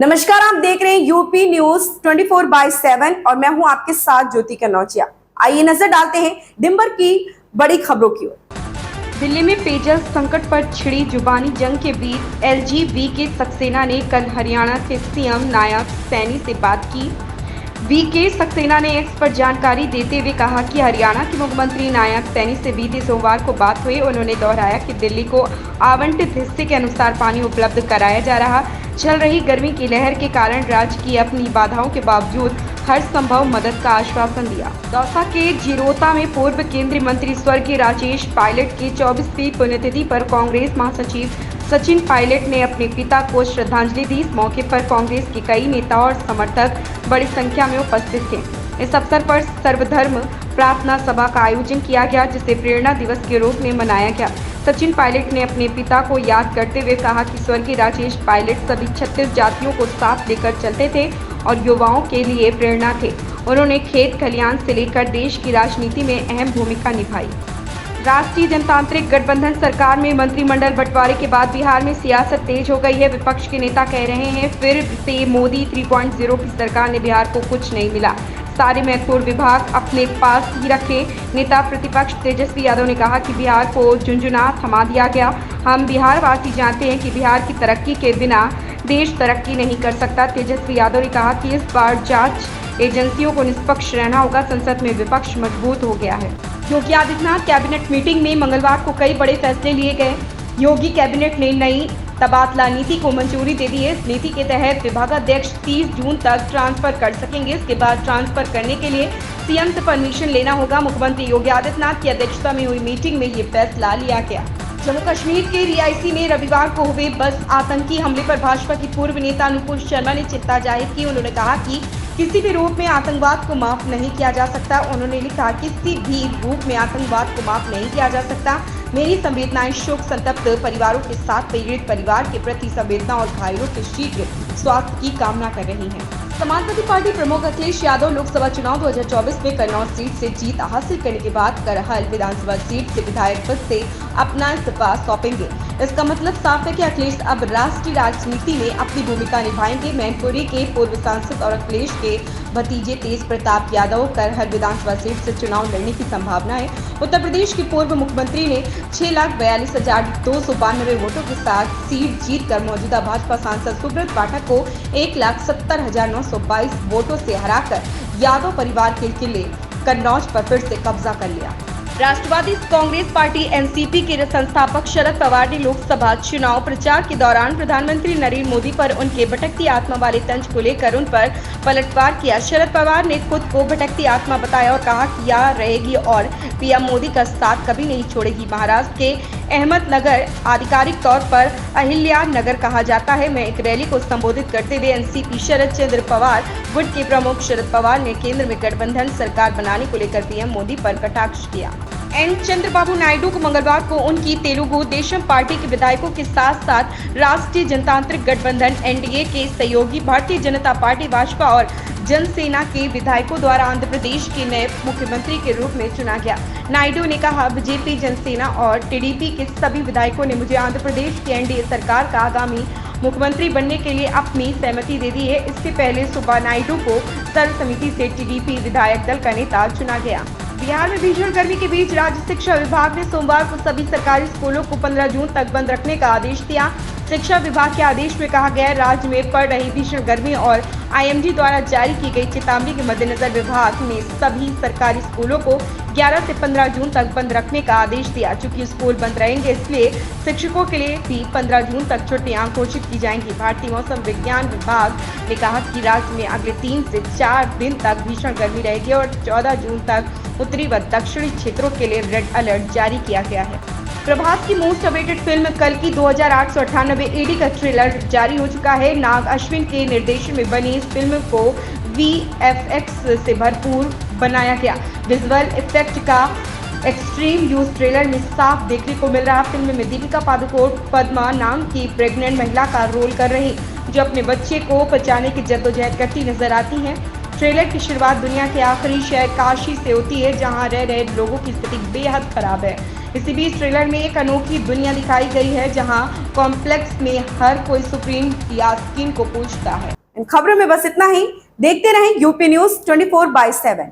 नमस्कार, आप देख रहे हैं यूपी न्यूज 24/7 और मैं हूं आपके साथ ज्योति कनौजिया। आइए नजर डालते हैं दिनभर की बड़ी खबरों की ओर। दिल्ली में पेयजल संकट पर छिड़ी जुबानी जंग के बीच एलजी के सक्सेना ने कल हरियाणा के सीएम नायब सैनी से बात की। वीके सक्सेना ने एक्स पर जानकारी देते हुए कहा कि हरियाणा के मुख्यमंत्री नायब सैनी से बीते सोमवार को बात हुई। उन्होंने दोहराया कि दिल्ली को आवंटित हिस्से के अनुसार पानी उपलब्ध कराया जा रहा। चल रही गर्मी की लहर के कारण राज्य की अपनी बाधाओं के बावजूद हर संभव मदद का आश्वासन दिया। दौसा के जिरोता में पूर्व केंद्रीय मंत्री स्वर्गीय राजेश पायलट की 24वीं पुण्यतिथि पर कांग्रेस महासचिव सचिन पायलट ने अपने पिता को श्रद्धांजलि दी। इस मौके पर कांग्रेस के कई नेता और समर्थक बड़ी संख्या में उपस्थित थे। इस अवसर पर सर्वधर्म प्रार्थना सभा का आयोजन किया गया, जिसे प्रेरणा दिवस के रूप में मनाया गया। सचिन पायलट ने अपने पिता को याद करते हुए कहा कि स्वर्गीय राजेश पायलट सभी 36 जातियों को साथ लेकर चलते थे और युवाओं के लिए प्रेरणा थे। उन्होंने खेत खलियान से लेकर देश की राजनीति में अहम भूमिका निभाई। राष्ट्रीय जनतांत्रिक गठबंधन सरकार में मंत्रिमंडल बंटवारे के बाद बिहार में सियासत तेज हो गई है। विपक्ष के नेता कह रहे हैं फिर से मोदी 3.0 की सरकार ने बिहार को कुछ नहीं मिला, सारे महत्वपूर्ण विभाग अपने पास ही रखे। नेता प्रतिपक्ष तेजस्वी यादव ने कहा कि बिहार को झुंझुना थमा दिया गया। हम बिहार वासी जानते हैं कि बिहार की तरक्की के बिना देश तरक्की नहीं कर सकता। तेजस्वी यादव ने कहा कि इस बार जांच एजेंसियों को निष्पक्ष रहना होगा। संसद में विपक्ष मजबूत हो गया है। योगी आदित्यनाथ कैबिनेट मीटिंग में मंगलवार को कई बड़े फैसले लिए गए। योगी कैबिनेट ने नई तबादला नीति को मंजूरी दे दी है। इस नीति के तहत विभागाध्यक्ष 30 जून तक ट्रांसफर कर सकेंगे। इसके बाद ट्रांसफर करने के लिए सीएम से परमिशन लेना होगा। मुख्यमंत्री योगी आदित्यनाथ की अध्यक्षता में हुई मीटिंग में ये फैसला लिया गया। जम्मू कश्मीर के रियासी में रविवार को हुए बस आतंकी हमले पर भाजपा की पूर्व नेता अनुकूल शर्मा ने चिंता जाहिर की। उन्होंने कहा कि किसी भी रूप में आतंकवाद को माफ नहीं किया जा सकता। उन्होंने लिखा, किसी भी रूप में आतंकवाद को माफ नहीं किया जा सकता। मेरी संवेदनाएं शोक संतप्त परिवारों के साथ पीड़ित परिवार के प्रति संवेदना और घायलों के शीघ्र स्वास्थ्य की कामना कर रही हैं। समाजवादी पार्टी प्रमुख अखिलेश यादव लोकसभा चुनाव 2024 में कन्नौज सीट से जीत हासिल करने के बाद करहल विधानसभा सीट से विधायक पद से अपना इस्तीफा सौंपेंगे। इसका मतलब साफ है कि अखिलेश अब राष्ट्रीय राजनीति में अपनी भूमिका निभाएंगे। मैनपुरी के पूर्व सांसद और अखिलेश के भतीजे तेज प्रताप यादव करहल विधानसभा सीट से चुनाव लड़ने की संभावना है। उत्तर प्रदेश के पूर्व मुख्यमंत्री ने 6,42,292 वोटों के साथ सीट जीतकर मौजूदा भाजपा सांसद सुब्रत पाठक को 1,70,922 वोटों से हराकर यादव परिवार के किले कन्नौज पर फिर से कब्जा कर लिया। राष्ट्रवादी कांग्रेस पार्टी एनसीपी के संस्थापक शरद पवार ने लोकसभा चुनाव प्रचार के दौरान प्रधानमंत्री नरेंद्र मोदी पर उनके भटकती आत्मा वाले तंज को लेकर उन पर पलटवार किया। शरद पवार ने खुद को भटकती आत्मा बताया और कहा कि यह रहेगी और पीएम मोदी का साथ कभी नहीं छोड़ेगी। महाराष्ट्र के अहमदनगर आधिकारिक तौर पर अहिल्या नगर कहा जाता है में एक रैली को संबोधित करते हुए एनसीपी शरद चंद्र पवार गुट के प्रमुख शरद पवार ने केंद्र में गठबंधन सरकार बनाने को लेकर पीएम मोदी पर कटाक्ष किया। एन चंद्रबाबू नायडू को मंगलवार को उनकी तेलुगु देशम पार्टी के विधायकों के साथ साथ राष्ट्रीय जनतांत्रिक गठबंधन एनडीए के सहयोगी भारतीय जनता पार्टी भाजपा और जनसेना के विधायकों द्वारा आंध्र प्रदेश के नए मुख्यमंत्री के रूप में चुना गया। नायडू ने कहा, बीजेपी, जनसेना और टीडीपी के सभी विधायकों ने मुझे आंध्र प्रदेश की एनडीए सरकार का आगामी मुख्यमंत्री बनने के लिए अपनी सहमति दे दी है। इससे पहले सुबह नायडू को सर्वसम्मति से टीडीपी विधायक दल का नेता चुना गया। बिहार में भीषण गर्मी के बीच राज्य शिक्षा विभाग ने सोमवार को सभी सरकारी स्कूलों को 15 जून तक बंद रखने का आदेश दिया। शिक्षा विभाग के आदेश में कहा गया, राज्य में पड़ रही भीषण गर्मी और आईएमडी द्वारा जारी की गई चेतावनी के मद्देनजर विभाग ने सभी सरकारी स्कूलों को 11 से 15 जून तक बंद रखने का आदेश दिया। चूंकि स्कूल बंद रहेंगे, इसलिए शिक्षकों के लिए भी 15 जून तक छुट्टियां घोषित की जाएंगी। भारतीय मौसम विज्ञान विभाग ने कहा कि राज्य में अगले 3 से 4 दिन तक भीषण गर्मी रहेगी और 14 जून तक उत्तरी व दक्षिणी क्षेत्रों के लिए रेड अलर्ट जारी किया गया है। प्रभास की मोस्ट अवेटेड फिल्म कल की 2898 एडी का ट्रेलर जारी हो चुका है। नाग अश्विन के निर्देशन में बनी इस फिल्म को वीएफएक्स से भरपूर बनाया गया। विजुअल इफेक्ट का एक्सट्रीम यूज ट्रेलर में साफ देखने को मिल रहा। फिल्म में दीपिका पादुकोण पद्मा नाम की प्रेग्नेंट महिला का रोल कर रही, जो अपने बच्चे को बचाने की जद्दोजहद करती नजर आती हैं। ट्रेलर की शुरुआत दुनिया के आखिरी शहर काशी से होती है, जहां रह रहे लोगों की स्थिति बेहद खराब है। इसी बीच ट्रेलर में एक अनोखी दुनिया दिखाई गई है जहां कॉम्प्लेक्स में हर कोई सुप्रीम यास्कीन को पूछता है। इन खबरों में बस इतना ही। देखते रहें यूपी न्यूज 24/7।